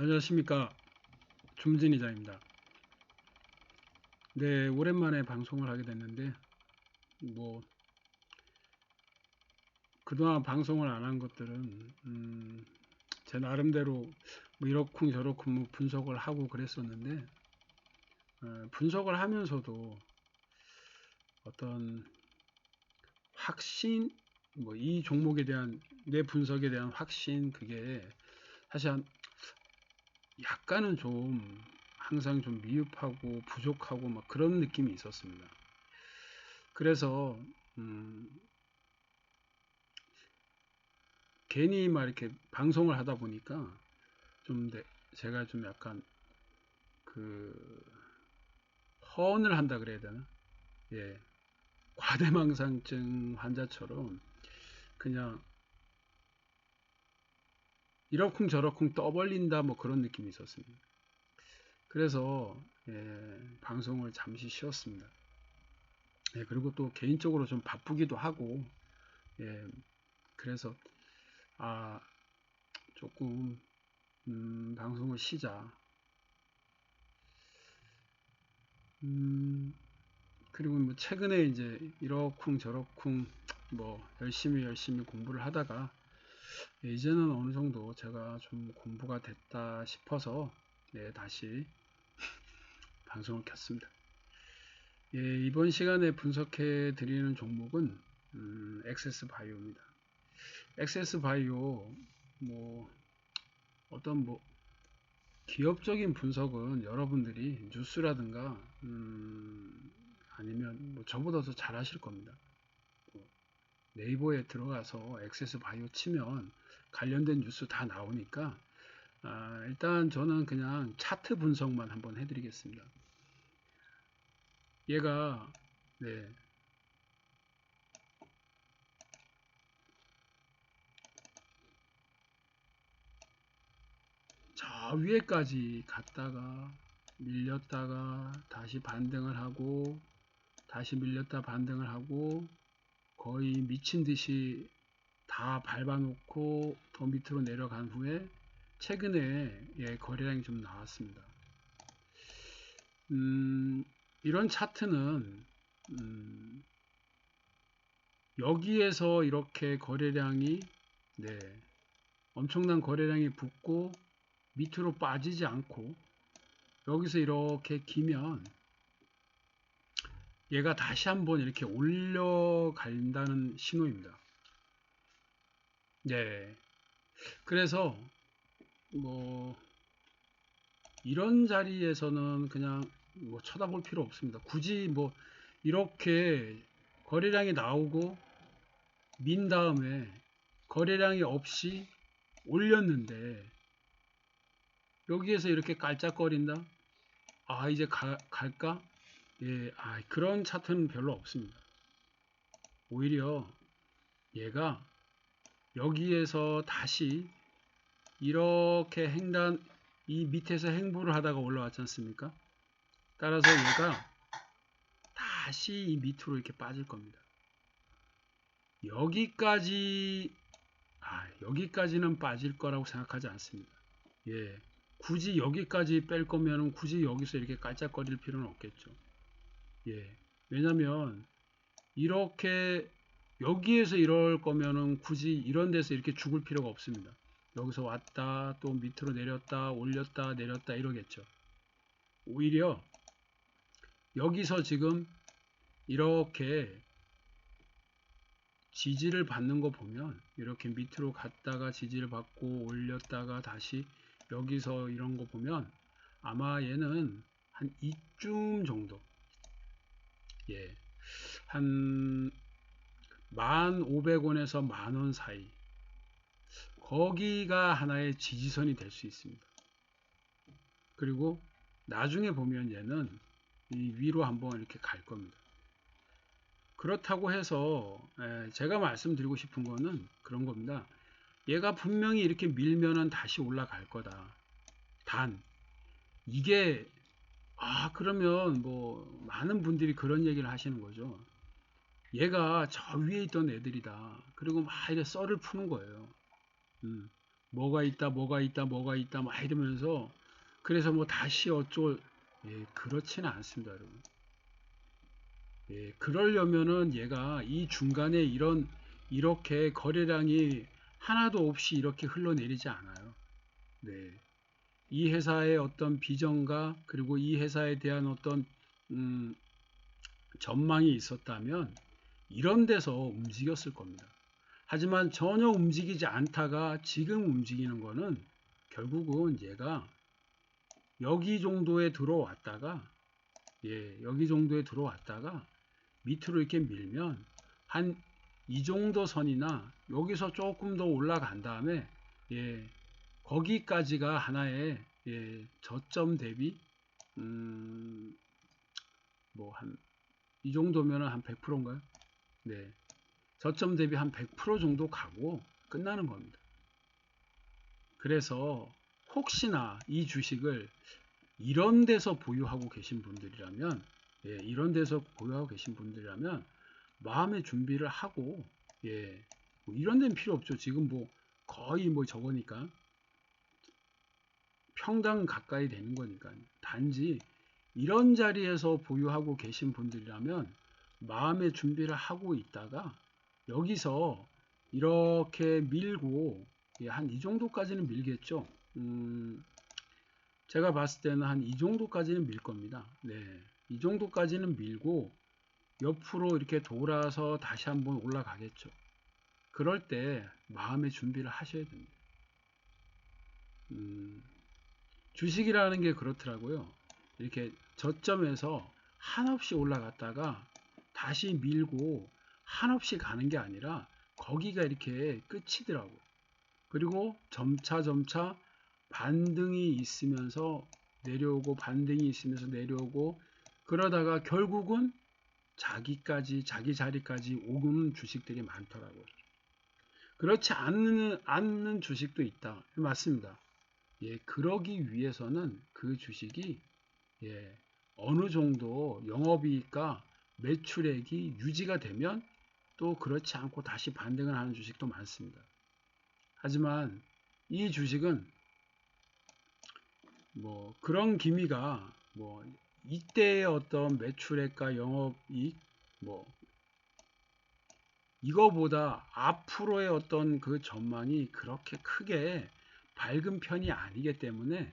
안녕하십니까. 줌진이자입니다. 네, 오랜만에 방송을 하게 됐는데, 뭐, 그동안 방송을 안 한 것들은, 제 나름대로 뭐 이러쿵 저러쿵 뭐 분석을 하고 그랬었는데, 분석을 하면서도 어떤 확신, 뭐 이 종목에 대한 내 분석에 대한 확신, 그게 사실 약간은 좀 항상 좀 미흡하고 부족하고 막 그런 느낌이 있었습니다. 그래서 괜히 막 이렇게 방송을 하다 보니까 좀 제가 좀 약간 그 허언을 한다 그래야 되나? 예, 과대망상증 환자처럼 그냥 이러쿵저러쿵 떠벌린다 뭐 그런 느낌이 있었습니다. 그래서 방송을 잠시 쉬었습니다. 예, 그리고 또 개인적으로 좀 바쁘기도 하고 예, 그래서 아 조금 방송을 쉬자. 그리고 뭐 최근에 이제 이러쿵 저러쿵 뭐 열심히 공부를 하다가 이제는 어느 정도 제가 좀 공부가 됐다 싶어서 다시 방송을 켰습니다. 이번 시간에 분석해 드리는 종목은 액세스 바이오입니다. 액세스 바이오 뭐 어떤 뭐 기업적인 분석은 여러분들이 뉴스라든가 아니면 뭐 저보다 더 잘하실 겁니다. 네이버에 들어가서 액세스 바이오 치면 관련된 뉴스 다 나오니까 일단 저는 그냥 차트 분석만 한번 해드리겠습니다. 얘가 네, 저 위에까지 갔다가 밀렸다가 다시 반등을 하고 다시 밀렸다 반등을 하고 거의 미친 듯이 다 밟아놓고 더 밑으로 내려간 후에 최근에 거래량이 좀 나왔습니다. 이런 차트는 여기에서 이렇게 거래량이 네, 엄청난 거래량이 붙고 밑으로 빠지지 않고 여기서 이렇게 기면 얘가 다시 한번 이렇게 올려간다는 신호입니다. 네. 그래서 뭐 이런 자리에서는 그냥 뭐 쳐다볼 필요 없습니다. 굳이 뭐 이렇게 거래량이 나오고 민 다음에 거래량이 없이 올렸는데 여기에서 이렇게 깔짝거린다? 아 이제 갈까? 예, 그런 차트는 별로 없습니다. 오히려 얘가 여기에서 다시 이렇게 이 밑에서 행보를 하다가 올라왔지 않습니까? 따라서 얘가 다시 이 밑으로 이렇게 빠질 겁니다. 여기까지, 여기까지는 빠질 거라고 생각하지 않습니다. 예. 굳이 여기까지 뺄 거면은 굳이 여기서 이렇게 깔짝거릴 필요는 없겠죠. 예. 왜냐면, 이렇게, 여기에서 이럴 거면은 굳이 이런 데서 이렇게 죽을 필요가 없습니다. 여기서 왔다, 또 밑으로 내렸다, 올렸다, 내렸다 이러겠죠. 오히려 여기서 지금 이렇게 지지를 받는 거 보면 이렇게 밑으로 갔다가 지지를 받고 올렸다가 다시 여기서 이런 거 보면 아마 얘는 한 이쯤 정도 예, 한 1,500원에서 10,000원 사이 거기가 하나의 지지선이 될 수 있습니다. 그리고 나중에 보면 얘는 이 위로 한번 이렇게 갈 겁니다. 그렇다고 해서 제가 말씀드리고 싶은 거는 그런 겁니다. 얘가 분명히 이렇게 밀면은 다시 올라갈 거다. 단 이게 그러면 뭐 많은 분들이 그런 얘기를 하시는 거죠. 얘가 저 위에 있던 애들이다. 그리고 막 이래 썰을 푸는 거예요. 뭐가 있다, 뭐가 있다, 뭐가 있다, 막 이러면서 그래서 뭐 다시 그렇지는 않습니다, 여러분. 예, 그러려면은 얘가 이 중간에 이렇게 거래량이 하나도 없이 이렇게 흘러내리지 않아요. 네. 이 회사의 어떤 비전과 그리고 이 회사에 대한 어떤 음, 전망이 있었다면 이런 데서 움직였을 겁니다. 하지만 전혀 움직이지 않다가 지금 움직이는 거는 결국은 얘가 여기 정도에 들어왔다가 여기 정도에 들어왔다가 밑으로 이렇게 밀면 한 이 정도 선이나 여기서 조금 더 올라간 다음에 거기까지가 하나의 저점 대비 뭐 한 이 정도면 한 100%인가요? 네. 저점 대비 한 100% 정도 가고 끝나는 겁니다. 그래서 혹시나 이 주식을 이런 데서 보유하고 계신 분들이라면 이런 데서 보유하고 계신 분들이라면 마음의 준비를 하고 뭐 이런 데는 필요 없죠. 지금 뭐 거의 뭐 저거니까 평당 가까이 되는 거니까 단지 이런 자리에서 보유하고 계신 분들이라면 마음의 준비를 하고 있다가 여기서 이렇게 밀고 한 이 정도까지는 밀겠죠. 제가 봤을 때는 한 이 정도까지는 밀 겁니다. 네, 이 정도까지는 밀고 옆으로 이렇게 돌아서 다시 한번 올라가겠죠. 그럴 때 마음의 준비를 하셔야 됩니다. 주식이라는 게 그렇더라고요. 이렇게 저점에서 한없이 올라갔다가 다시 밀고 한없이 가는 게 아니라 거기가 이렇게 끝이더라고요. 그리고 점차 반등이 있으면서 내려오고 반등이 있으면서 내려오고 그러다가 결국은 자기 자리까지 오는 주식들이 많더라고요. 그렇지 않는 주식도 있다. 맞습니다. 그러기 위해서는 그 주식이 어느 정도 영업이익과 매출액이 유지가 되면 또 그렇지 않고 다시 반등을 하는 주식도 많습니다. 하지만 이 주식은 뭐 그런 기미가 뭐 이때의 어떤 매출액과 영업이익 뭐 이거보다 앞으로의 어떤 그 전망이 그렇게 크게 밝은 편이 아니기 때문에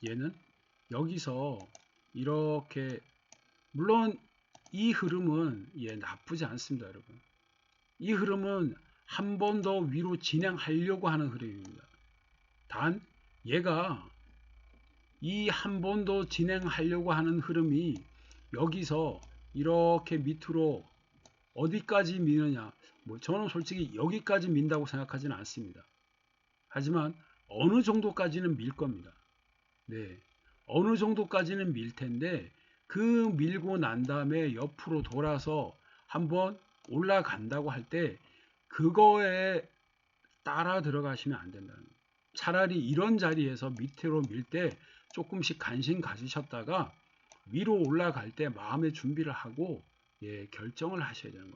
얘는 여기서 이렇게 물론 이 흐름은 나쁘지 않습니다, 여러분. 이 흐름은 한 번 더 위로 진행하려고 하는 흐름입니다. 단 얘가 이 한 번 더 진행하려고 하는 흐름이 여기서 이렇게 밑으로 어디까지 미느냐 뭐 저는 솔직히 여기까지 민다고 생각하지는 않습니다. 하지만 어느 정도까지는 밀 겁니다. 네, 어느 정도까지는 밀 텐데 그 밀고 난 다음에 옆으로 돌아서 한번 올라간다고 할 때 그거에 따라 들어가시면 안 된다는 거예요. 차라리 이런 자리에서 밑으로 밀 때 조금씩 관심 가지셨다가 위로 올라갈 때 마음의 준비를 하고 결정을 하셔야 되는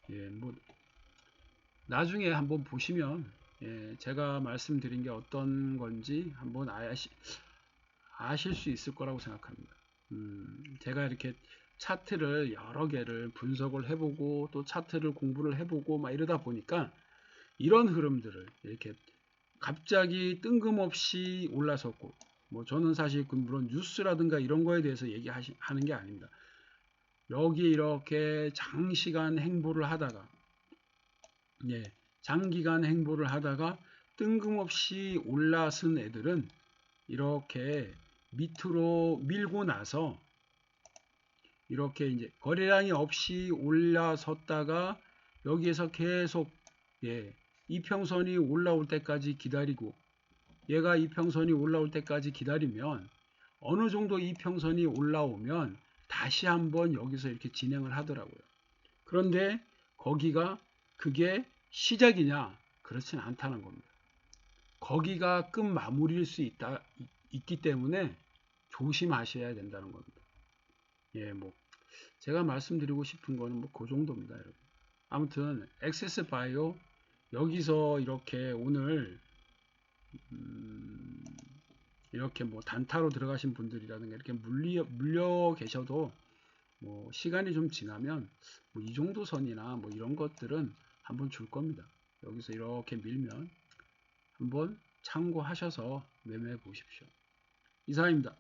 거예요. 뭐 나중에 한번 보시면 제가 말씀드린 게 어떤 건지 한번 아실 수 있을 거라고 생각합니다. 제가 이렇게 차트를 여러 개를 분석을 해보고 또 차트를 공부를 해보고 막 이러다 보니까 이런 흐름들을 이렇게 갑자기 뜬금없이 올라섰고 뭐 저는 사실 물론 뉴스라든가 이런 거에 대해서 얘기하는 게 아닙니다. 여기 이렇게 장시간 행보를 하다가 장기간 행보를 하다가 뜬금없이 올라선 애들은 이렇게 밑으로 밀고 나서 이렇게 이제 거래량이 없이 올라섰다가 여기에서 계속 이평선이 올라올 때까지 기다리고 얘가 이평선이 올라올 때까지 기다리면 어느 정도 이평선이 올라오면 다시 한번 여기서 이렇게 진행을 하더라고요. 그런데 거기가 그게 시작이냐? 그렇진 않다는 겁니다. 거기가 끝 마무리일 수 있기 때문에 조심하셔야 된다는 겁니다. 뭐 제가 말씀드리고 싶은 거는 뭐 그 정도입니다, 여러분. 아무튼 액세스 바이오 여기서 이렇게 오늘 이렇게 뭐 단타로 들어가신 분들이라든가 이렇게 물려 계셔도 뭐 시간이 좀 지나면 뭐 이 정도 선이나 뭐 이런 것들은 한번 줄 겁니다. 여기서 이렇게 밀면 한번 참고하셔서 매매해 보십시오. 이상입니다.